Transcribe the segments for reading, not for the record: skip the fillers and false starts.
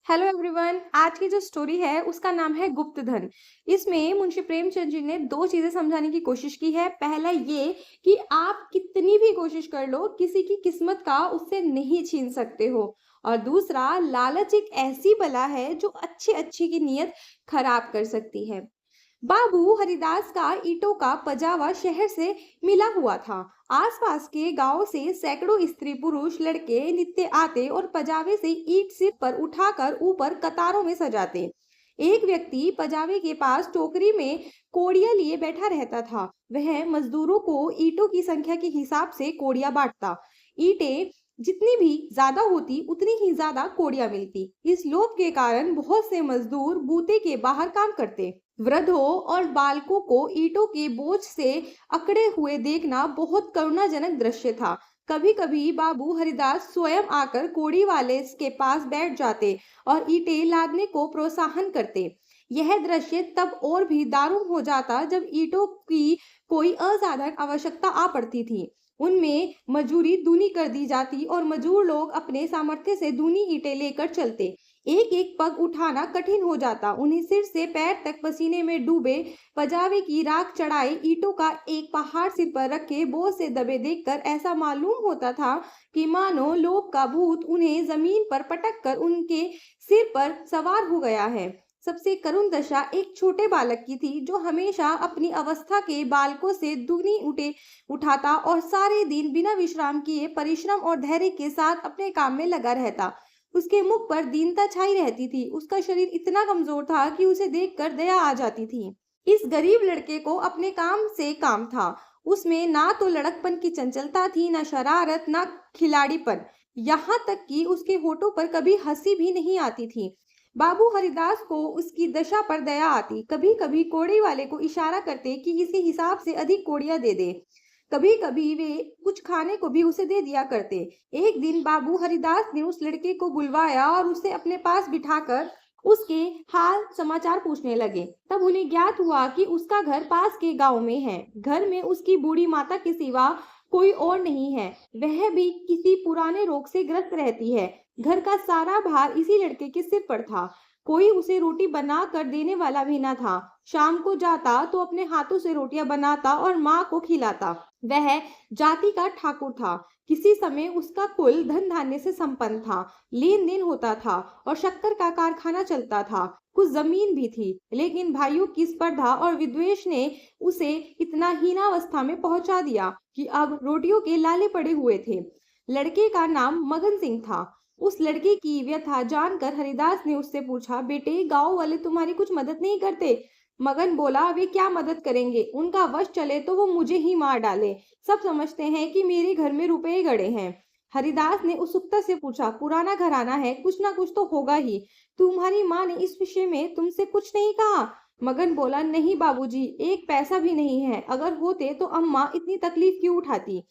Hello everyone. आज की जो स्टोरी है उसका नाम है गुप्तधन। इसमें मुंशी प्रेमचंद जी ने दो चीजें समझाने की कोशिश की है। पहला ये कि आप कितनी भी कोशिश कर लो, किसी की किस्मत का उससे नहीं छीन सकते हो। और दूसरा, लालच एक ऐसी बला है जो अच्छी अच्छी की नीयत खराब कर सकती है। बाबू हरिदास का ईंटों का पजावा शहर से मिला हुआ था। आसपास के गांव से सैकड़ों स्त्री पुरुष लड़के नित्य आते और पजावे से ईंट सिर पर उठाकर ऊपर कतारों में सजाते। एक व्यक्ति पजावे के पास टोकरी में कोड़ियां लिए बैठा रहता था। वह मजदूरों को ईंटों की संख्या के हिसाब से कोड़ियां बांटता। ईंटें जितनी भी ज्यादा होती उतनी ही ज्यादा कोड़ियां मिलती। इस लोभ के कारण बहुत से मजदूर बूते के बाहर काम करते। वृद्धों और बालकों को ईंटों के बोझ से अकड़े हुए देखना बहुत करुणाजनक दृश्य था। कभी कभी बाबू हरिदास स्वयं आकर कोड़ी वाले के पास बैठ जाते और ईंटें लादने को प्रोत्साहन करते। यह दृश्य तब और भी दारुण हो जाता जब ईंटों की कोई असाधारण आवश्यकता आ पड़ती थी। उनमें मजूरी दूनी कर दी जाती और मजूर लोग अपने सामर्थ्य से दूनी ईंटें लेकर चलते। एक एक पग उठाना कठिन हो जाता। उन्हें सिर से पैर तक पसीने में डूबे पजावे की राख चढ़ाए ईंटों का एक पहाड़ सिर पर रखे बोझ से दबे देखकर ऐसा मालूम होता था कि मानो लोभ का भूत उन्हें जमीन पर पटक कर उनके सिर पर सवार हो गया है। सबसे करुण दशा एक छोटे बालक की थी जो हमेशा अपनी अवस्था के बालकों से दुगनी उठाता और सारे दिन बिना विश्राम किए परिश्रम और धैर्य के साथ अपने काम में लगा रहता। उसके मुख पर दीनता छाई रहती थी। उसका शरीर इतना कमजोर था कि उसे देखकर दया आ जाती थी। इस गरीब लड़के को अपने काम से काम था। उसमें ना तो लड़कपन की चंचलता थी, ना शरारत, ना खिलाड़ीपन। यहाँ तक कि उसके होठों पर कभी हंसी भी नहीं आती थी। बाबू हरिदास को उसकी दशा पर दया आती। कभी कभी कोड़ी वाले को इशारा करते कि इसे हिसाब से अधिक कोड़ियां दे दे। कभी कभी वे कुछ खाने को भी उसे दे दिया करते। एक दिन बाबू हरिदास ने उस लड़के को बुलवाया और उसे अपने पास बिठाकर उसके हाल समाचार पूछने लगे। तब उन्हें ज्ञात हुआ कि उसका घर पास के गांव में है। घर में उसकी बूढ़ी माता के सिवा कोई और नहीं है। वह भी किसी पुराने रोग से ग्रस्त रहती है। घर का सारा भार इसी लड़के के सिर पर था। कोई उसे रोटी बना कर देने वाला भी न था। शाम को जाता तो अपने हाथों से रोटियां बनाता और माँ को खिलाता। वह जाति का ठाकुर था। किसी समय उसका कुल धन धान्य से संपन्न था। लेन देन होता था और शक्कर का कारखाना चलता था। कुछ जमीन भी थी, लेकिन भाइयों की स्पर्धा और विद्वेष ने उसे इतना हीनावस्था में पहुंचा दिया कि अब रोटियों के लाले पड़े हुए थे। लड़के का नाम मगन सिंह था। उस लड़के की व्यथा जानकर हरिदास ने उससे पूछा, बेटे, गांव वाले तुम्हारी कुछ मदद नहीं करते? मगन बोला, वे क्या मदद करेंगे? उनका वश चले तो वो मुझे ही मार डाले। सब समझते हैं कि मेरे घर में रुपए गड़े हैं। हरिदास ने उत्सुकता से पूछा, पुराना घराना है, कुछ ना कुछ तो होगा ही। तुम्हारी माँ ने इस विषय में तुमसे कुछ नहीं कहा? मगन बोला, नहीं बाबूजी, एक पैसा भी नहीं है। अगर होते तो अम्मा इतनी तकलीफ क्यों उठाती?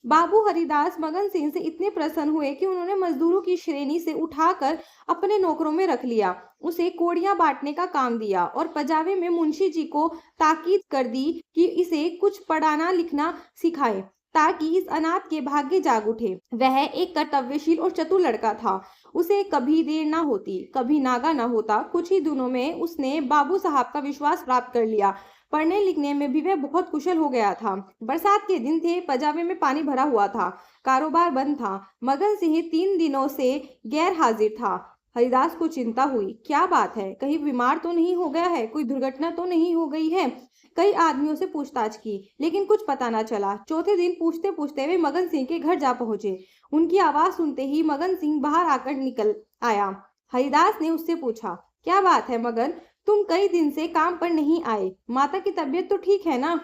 बाबू हरिदास मगन सिंह से इतने प्रसन्न हुए कि उन्होंने मजदूरों की श्रेणी से उठाकर अपने नौकरों में रख लिया। उसे कोड़ियां बांटने का काम दिया और पजावे में मुंशी जी को ताकीद कर दी कि इसे कुछ पढ़ाना लिखना सिखाए ताकि इस अनाथ के भाग्य जाग उठे। वह एक कर्तव्यशील और चतुर लड़का था। उसे कभी देर ना होती, कभी नागा ना होता। कुछ ही दिनों में उसने बाबू साहब का विश्वास प्राप्त कर लिया। पढ़ने लिखने में भी वह बहुत कुशल हो गया था। बरसात के दिन थे, पजावे में पानी भरा हुआ था। कारोबार बंद था। मगन सिंह 3 दिनों से गैर हाजिर था। हरिदास को चिंता हुई। क्या बात है? कहीं बीमार तो नहीं हो गया है? कोई दुर्घटना तो नहीं हो गई है? कई आदमियों से पूछताछ की, लेकिन कुछ पता न चला। चौथे दिन पूछते पूछते वे मगन सिंह के घर जा पहुंचे। उनकी आवाज सुनते ही मगन सिंह बाहर आकर निकल आया। हरिदास ने उससे पूछा, क्या बात है मगन, तुम कई दिन से काम पर नहीं आए? माता की तबीयत तो ठीक है ना?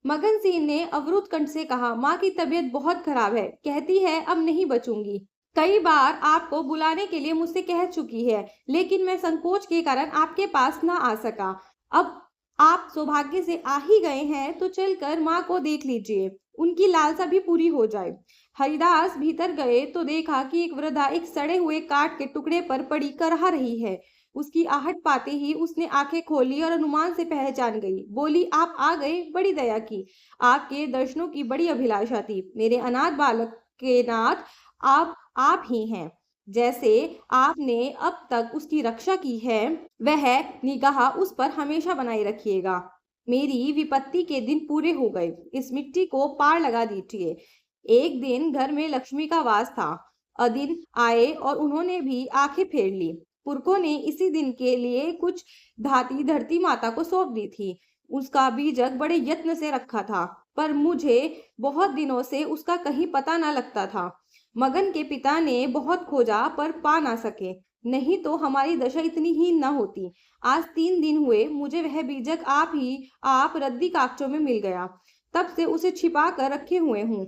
मगन सिंह ने अवरुद्ध कंठ से कहा, माँ की तबीयत बहुत खराब है। कहती है अब नहीं बचूंगी। कई बार आपको बुलाने के लिए मुझसे कह चुकी है, लेकिन मैं संकोच के कारण आपके पास ना आ सका। अब आप सौभाग्य से आ ही गए हैं तो चलकर माँ को देख लीजिए, उनकी लालसा भी पूरी हो जाए। हरिदास भीतर गए तो देखा कि एक वृद्धा एक सड़े हुए काठ के टुकड़े पर पड़ी करहा रही है। उसकी आहट पाते ही उसने आंखें खोली और अनुमान से पहचान गई। बोली, आप आ गए, बड़ी दया की। आपके दर्शनों की बड़ी अभिलाषा थी। मेरे अनाथ बालक के नाथ आप ही हैं। जैसे आपने अब तक उसकी रक्षा की है, वह निगाह उस पर हमेशा बनाए रखिएगा। मेरी विपत्ति के दिन पूरे हो गए, इस मिट्टी को पार लगा दीजिए। एक दिन घर में लक्ष्मी का वास था। अदिन आए और उन्होंने भी आंखें फेर ली। पुरखों ने इसी दिन के लिए कुछ धाती धरती माता को सौंप दी थी। उसका बीजक बड़े यत्न से रखा था, पर मुझे बहुत दिनों से उसका कहीं पता ना लगता था। मगन के पिता ने बहुत खोजा पर पा ना सके, नहीं तो हमारी दशा इतनी हीन न होती। आज 3 दिन हुए मुझे वह बीजक आप रद्दी कागजों में मिल गया। तब से उसे छिपा कर रखे हुए हूँ।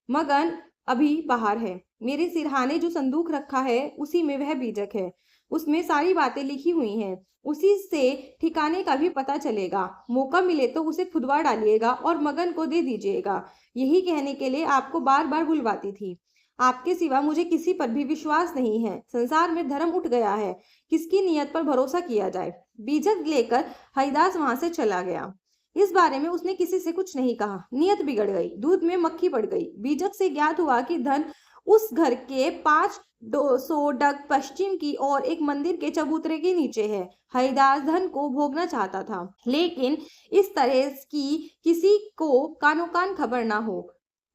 मगन अभी बाहर है। मेरे सिरहाने जो संदूक रखा है उसी में वह बीजक है। उसमें सारी बातें लिखी हुई हैं। उसी से ठिकाने का भी पता चलेगा। मौका मिले तो उसे खुदवा डालिएगा और मगन को दे दीजिएगा। यही कहने के लिए आपको बार बार बुलवाती थी। आपके सिवा मुझे किसी पर भी विश्वास नहीं है। संसार में धर्म उठ गया है, किसकी नीयत पर भरोसा किया जाए। बीजक लेकर हरिदास वहां से चला गया। इस बारे में उसने किसी से कुछ नहीं कहा। नियत बिगड़ गई, दूध में मक्खी पड़ गई। बीजक से ज्ञात हुआ कि धन उस घर के 500 डग पश्चिम की ओर एक मंदिर के चबूतरे के नीचे है। हरिदास धन को भोगना चाहता था, लेकिन इस तरह की किसी को कानो कान खबर ना हो।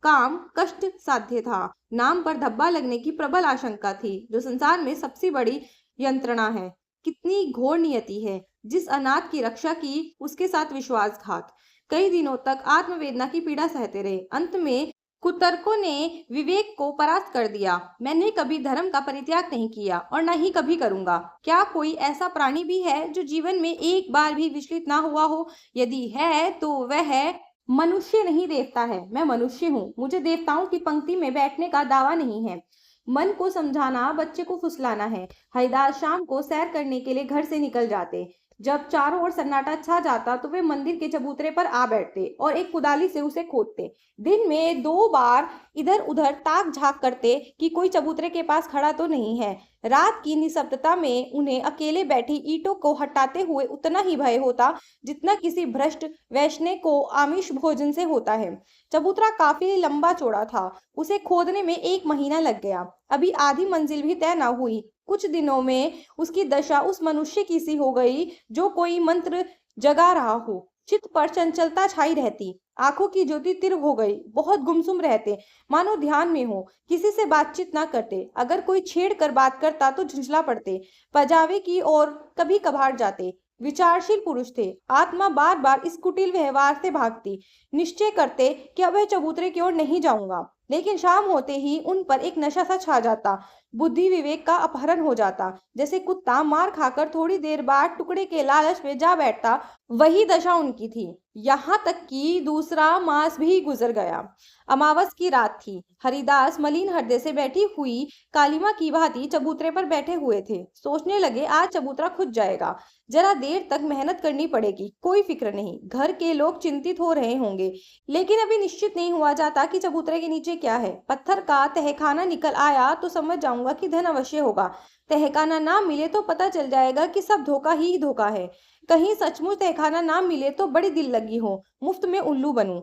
काम कष्ट साध्य था। नाम पर धब्बा लगने की प्रबल आशंका थी, जो संसार में सबसे बड़ी यंत्रणा है। कितनी घोर नियति है, जिस अनाथ की रक्षा की उसके साथ विश्वासघात। कई दिनों तक आत्मवेदना की पीड़ा सहते रहे। अंत में कुतर्कों ने विवेक को परास्त कर दिया। मैंने कभी धर्म का परित्याग नहीं किया और न ही कभी करूंगा। क्या कोई ऐसा प्राणी भी है जो जीवन में एक बार भी विचलित ना हुआ हो? यदि है तो वह मनुष्य नहीं, देवता है। मैं मनुष्य हूँ, मुझे देवताओं की पंक्ति में बैठने का दावा नहीं है। मन को समझाना बच्चे को फुसलाना है। हरिदास शाम को सैर करने के लिए घर से निकल जाते। जब चारों ओर सन्नाटा छा जाता तो वे मंदिर के चबूतरे पर आ बैठते और एक कुदाली से उसे खोदते। दिन में 2 बार इधर उधर ताक झांक करते कि कोई चबूतरे के पास खड़ा तो नहीं है। रात की निस्तब्धता में उन्हें अकेले बैठी ईंटों को हटाते हुए उतना ही भय होता जितना किसी भ्रष्ट वैष्णव को आमिष भोजन से होता है। चबूतरा काफी लंबा चौड़ा था। उसे खोदने में 1 महीना लग गया। अभी आधी मंजिल भी तय न हुई। कुछ दिनों में उसकी दशा उस मनुष्य की सी हो गई जो कोई मंत्र जगा रहा हो। चित्त पर चंचलता छाई रहती, आंखों की ज्योति तिर हो गई। बहुत गुमसुम रहते, मानो ध्यान में हो। किसी से बातचीत ना करते। अगर कोई छेड़ कर बात करता तो झुंझला पड़ते, पजावे की ओर कभी कभार जाते। विचारशील पुरुष थे। आत्मा बार बार इस कुटिल व्यवहार से भागती। निश्चय करते कि अब वह चबूतरे की ओर नहीं जाऊंगा, लेकिन शाम होते ही उन पर एक नशा सा छा जाता। बुद्धि विवेक का अपहरण हो जाता। जैसे कुत्ता मार खाकर थोड़ी देर बाद टुकड़े के लालच में जा बैठता, वही दशा उनकी थी। यहाँ तक कि दूसरा मास भी गुजर गया। अमावस की रात थी। हरिदास मलिन हृदय से बैठी हुई कालिमा की भांति चबूतरे पर बैठे हुए थे। सोचने लगे, आज चबूतरा खुद जाएगा। जरा देर तक मेहनत करनी पड़ेगी, कोई फिक्र नहीं। घर के लोग चिंतित हो रहे होंगे, लेकिन अभी निश्चित नहीं हुआ जाता कि चबूतरे के नीचे क्या है। पत्थर का तहखाना निकल आया तो समझ जाऊंगा कि धन अवश्य होगा। तहखाना ना मिले तो पता चल जाएगा कि सब धोखा ही धोखा है। कहीं सचमुच तहखाना ना मिले तो बड़ी दिल लगी हो, मुफ्त में उल्लू बनूं।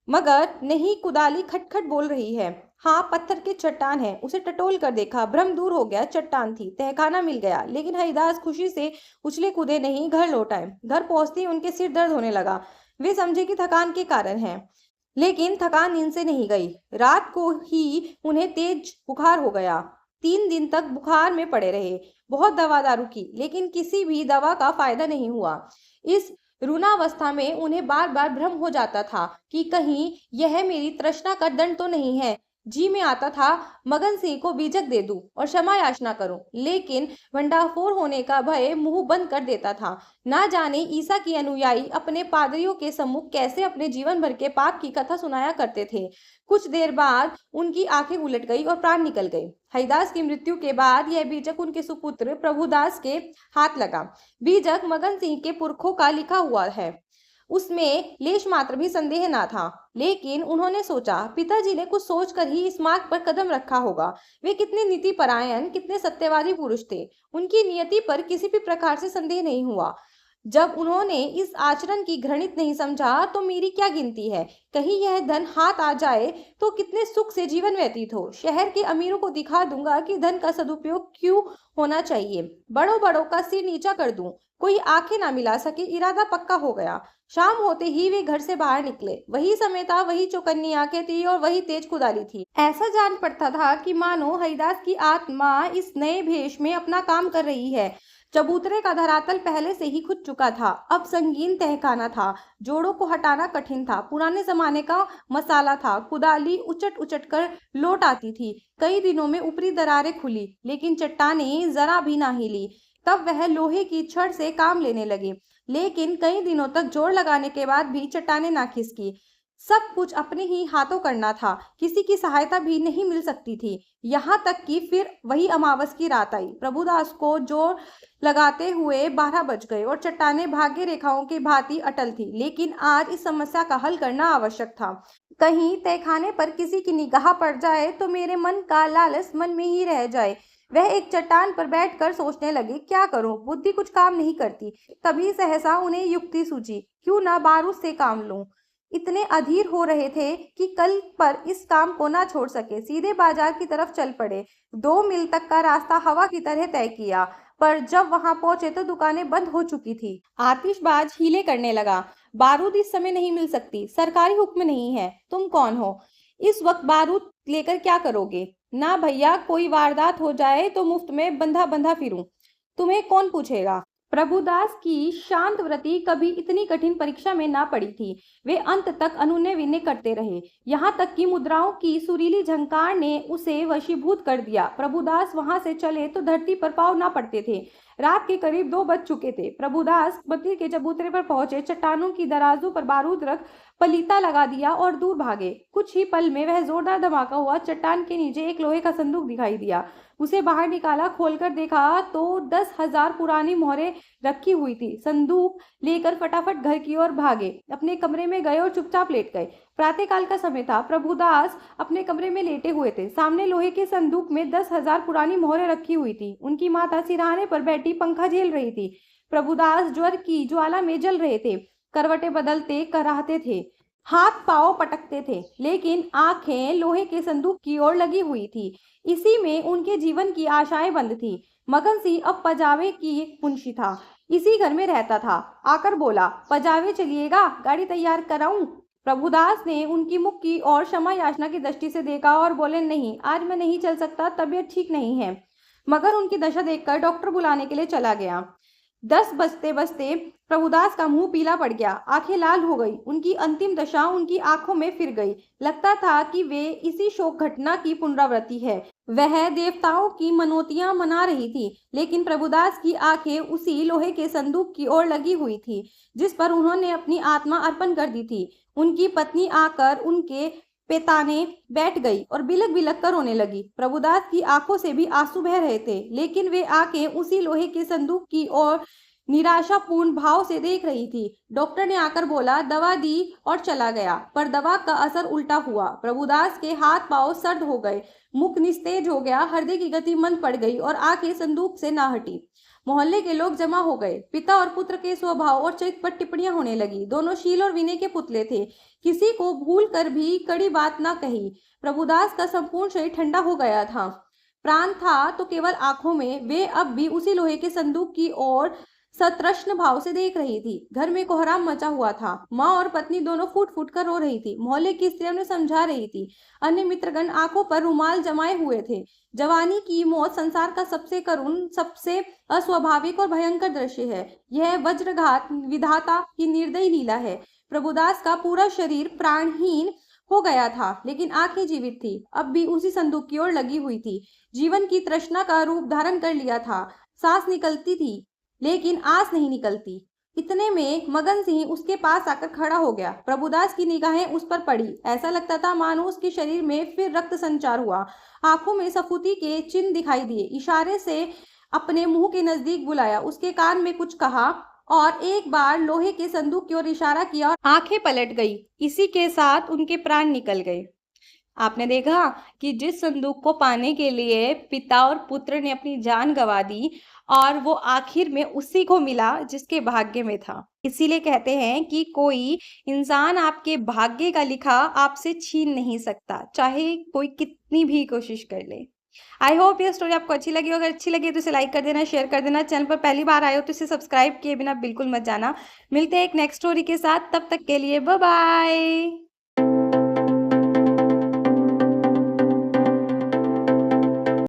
मगर नहीं, कुदाली खटखट बोल रही है। हाँ, पत्थर की चट्टान है। उसे टटोल कर देखा, भ्रम दूर हो गया। चट्टान थी, तहखाना मिल गया। लेकिन हरिदास खुशी से उछले कूदे नहीं, घर लौट आए। घर पहुंचते ही उनके सिर दर्द होने लगा। वे समझे कि थकान के कारण है, लेकिन थकान नींद से नहीं गई। रात को ही उन्हें तेज बुखार हो गया। 3 दिन तक बुखार में पड़े रहे। बहुत दवा दारू की, लेकिन किसी भी दवा का फायदा नहीं हुआ। इस रुणावस्था में उन्हें बार बार भ्रम हो जाता था कि कहीं यह मेरी तृष्णा का दंड तो नहीं है। जी में आता था मगन सिंह को बीजक दे दूं और क्षमा याचना करूं, लेकिन भंडाफोर होने का भय मुंह बंद कर देता था। ना जाने ईसा की अनुयायी अपने पादरियों के सम्मुख कैसे अपने जीवन भर के पाप की कथा सुनाया करते थे। कुछ देर बाद उनकी आंखें उलट गई और प्राण निकल गए। हरिदास की मृत्यु के बाद यह बीजक उनके सुपुत्र प्रभुदास के हाथ लगा। बीजक मगन सिंह के पुरखों का लिखा हुआ है, उसमें लेश मात्र भी संदेह ना था। लेकिन उन्होंने सोचा, पिताजी ने कुछ सोचकर ही इस मार्ग पर कदम रखा होगा। वे कितने नीति परायण, कितने सत्यवादी पुरुष थे। उनकी नियति पर किसी भी प्रकार से संदेह नहीं हुआ। जब उन्होंने इस आचरण की घृणित नहीं समझा तो मेरी क्या गिनती है। कहीं यह धन हाथ आ जाए तो कितने सुख से जीवन व्यतीत हो। शहर के अमीरों को दिखा दूंगा कि धन का सदुपयोग क्यों होना चाहिए। बड़ों बड़ों का सिर नीचा कर दूं, कोई आंखें ना मिला सके। इरादा पक्का हो गया। शाम होते ही वे घर से बाहर निकले। वही समय था, वही चौकन्नी आंखें थी और वही तेज खुदाली थी। ऐसा जान पड़ता था कि मानो हरिदास की आत्मा इस नए भेष में अपना काम कर रही है। चबूतरे का धरातल पहले से ही खुद चुका था, अब संगीन तहखाना था। जोड़ों को हटाना कठिन था, पुराने जमाने का मसाला था। कुदाली उचट उचट कर लौट आती थी। कई दिनों में ऊपरी दरारें खुली, लेकिन चट्टानें जरा भी ना हिली। तब वह लोहे की छड़ से काम लेने लगे, लेकिन कई दिनों तक जोर लगाने के बाद भी चट्टानें ना खिसकी। सब कुछ अपने ही हाथों करना था, किसी की सहायता भी नहीं मिल सकती थी। यहाँ तक कि फिर वही अमावस की रात आई। प्रभुदास को जोर लगाते हुए 12 बज गए और चट्टानें भाग्य रेखाओं की भांति अटल थी। लेकिन आज इस समस्या का हल करना आवश्यक था। कहीं तहखाने पर किसी की निगाह पड़ जाए तो मेरे मन का लालच मन में ही रह जाए। वह एक चट्टान पर बैठकर सोचने लगे, क्या करूं, बुद्धि कुछ काम नहीं करती। तभी सहसा उन्हें युक्ति सूझी, क्यों ना बारूद से काम लूं। इतने अधीर हो रहे थे कि कल पर इस काम को ना छोड़ सके। सीधे बाजार की तरफ चल पड़े। 2 मील तक का रास्ता हवा की तरह तय किया, पर जब वहां पहुंचे तो दुकानें बंद हो चुकी थी। आतिशबाज हीले करने लगा। बारूद इस समय नहीं मिल सकती, सरकारी हुक्म नहीं है। तुम कौन हो, इस वक्त बारूद लेकर क्या करोगे। ना भैया, कोई वारदात हो जाए तो मुफ्त में बंधा बंधा फिरूं, तुम्हें कौन पूछेगा। प्रभुदास की शांत व्रति कभी इतनी कठिन परीक्षा में ना पड़ी थी। वे अंत तक अनुनय विनय करते रहे, यहाँ तक कि मुद्राओं की सुरीली झंकार ने उसे वशीभूत कर दिया। प्रभुदास वहां से चले तो धरती पर पांव ना पड़ते थे। रात के करीब 2 बज चुके थे। प्रभुदास मंदिर के चबूतरे पर पहुंचे, चट्टानों की दराजों पर बारूद रख पलीता लगा दिया और दूर भागे। कुछ ही पल में वह जोरदार धमाका हुआ। चट्टान के नीचे एक लोहे का संदूक दिखाई दिया। उसे बाहर निकाला, खोलकर देखा तो 10,000 पुरानी मोहरें रखी हुई थी। संदूक लेकर फटाफट घर की ओर भागे, अपने कमरे में गए और चुपचाप लेट गए। प्रातःकाल का समय था। प्रभुदास अपने कमरे में लेटे हुए थे। सामने लोहे के संदूक में 10,000 पुरानी मोहरें रखी हुई थी। उनकी माता सिरहाने पर बैठी पंखा झेल रही थी। प्रभुदास ज्वर की ज्वाला में जल रहे थे। करवटें बदलते कराहते थे, हाथ पांव पटकते थे, लेकिन आंखें लोहे के संदूक की ओर लगी हुई थी। इसी में उनके जीवन की आशाएं बंद थी। मगन सिंह अब पजावे की मुंशी था, इसी घर में रहता था। आकर बोला, पजावे चलिएगा, गाड़ी तैयार कराऊं। प्रभुदास ने उनकी मुख की ओर क्षमा याचना की दृष्टि से देखा और बोले, नहीं, आज मैं नहीं चल सकता, तबीयत ठीक नहीं है। मगर उनकी दशा देखकर डॉक्टर बुलाने के लिए चला गया। 10 बजते बजते प्रभुदास का मुंह पीला पड़ गया, आंखें लाल हो गई। उनकी अंतिम दशा उनकी आंखों में फिर गई। लगता था कि वे इसी शोक घटना की पुनरावृत्ति है। वह देवताओं की मनोतियां मना रही थी, लेकिन प्रभुदास की आंखें उसी लोहे के संदूक की ओर लगी हुई थी, जिस पर उन्होंने अपनी आत्मा अर्पण कर दी थी। उनकी पत्नी आकर उनके पेताने बैठ गई और बिलक बिलक कर रोने लगी। प्रभुदास की आंखों से भी आंसू बह रहे थे, लेकिन वे आंखें उसी लोहे के संदूक की ओर निराशापूर्ण भाव से देख रही थी। डॉक्टर ने आकर बोला, दवा दी और चला गया, पर दवा का असर उल्टा हुआ। प्रभुदास के हाथ पांव सर्द हो गए, मुख निस्तेज हो गया, हृदय की गति मंद पड़ गई और आंखें संदूक से ना हटी। मोहल्ले के लोग जमा हो गए। पिता और पुत्र के स्वभाव और चरित्र पर टिप्पणियां होने लगी। दोनों शील और विनय के पुतले थे, किसी को भूल कर भी कड़ी बात ना कही। प्रभुदास का संपूर्ण शरीर ठंडा हो गया था। प्राण था तो केवल आंखों में। वे अब भी उसी लोहे के संदूक की ओर सतृष्ण भाव से देख रही थी। घर में कोहराम मचा हुआ था। माँ और पत्नी दोनों फूट फूट कर रो रही थी। मोहल्ले की स्त्रियों ने समझा रही थी। अन्य मित्रगण आंखों पर रुमाल जमाए हुए थे। जवानी की मौत संसार का सबसे करुण, सबसे अस्वाभाविक और भयंकर दृश्य है। यह वज्रघात विधाता की निर्दयी लीला है। प्रभुदास का पूरा शरीर प्राणहीन हो गया था, लेकिन आंखें जीवित थी, अब भी उसी संदूक की ओर लगी हुई थी। जीवन की तृष्णा का रूप धारण कर लिया था। सांस निकलती थी, लेकिन आस नहीं निकलती। इतने में मगन सिंह उसके पास आकर खड़ा हो गया। प्रभुदास की निगाहें उस पर पड़ी। ऐसा लगता था मानो उसके शरीर में फिर रक्त संचार हुआ। आंखों में सफुती के चिन्ह दिखाई दिए। इशारे से अपने मुंह के नजदीक बुलाया, उसके कान में कुछ कहा और एक बार लोहे के संदूक की ओर इशारा किया और आंखें पलट गई। इसी के साथ उनके प्राण निकल गए। आपने देखा कि जिस संदूक को पाने के लिए पिता और पुत्र ने अपनी जान गंवा दी, और वो आखिर में उसी को मिला जिसके भाग्य में था। इसीलिए कहते हैं कि कोई इंसान आपके भाग्य का लिखा आपसे छीन नहीं सकता, चाहे कोई कितनी भी कोशिश कर ले। आई होप ये स्टोरी आपको अच्छी लगी हो। अगर अच्छी लगी तो इसे लाइक कर देना, शेयर कर देना। चैनल पर पहली बार आए हो तो इसे सब्सक्राइब किए बिना बिल्कुल मत जाना। मिलते हैं एक नेक्स्ट स्टोरी के साथ, तब तक के लिए बाय बाय।